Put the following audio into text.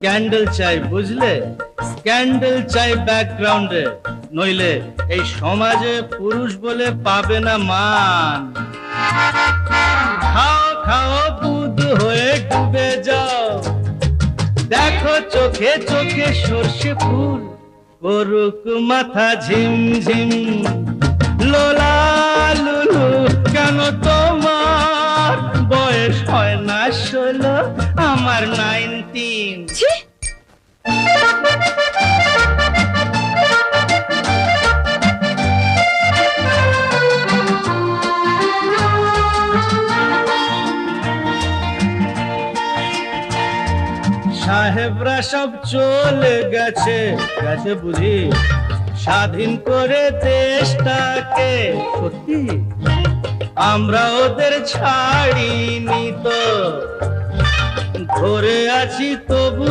Candle চাই, বুঝলে? Scandal চাই ব্যাকগ্রাউন্ডে, নইলে এই সমাজে পুরুষ বলে পাবে না মান। খাও খাও দুধ হয়ে ডুবে যাও, দেখো চোখে চোখে সর্ষে ফুল করুক মাথা ঝিমঝিম। লোলা লুলু কেন তোমার বয়স হয় না 16, আমার 19। ছি! সাহেবরা সব চলে গেছে, গেছে বুঝি স্বাধীন করে দেশটাকে। সত্যি আমরা ওদের ছাড়িনি তো, ধরে আছি তবু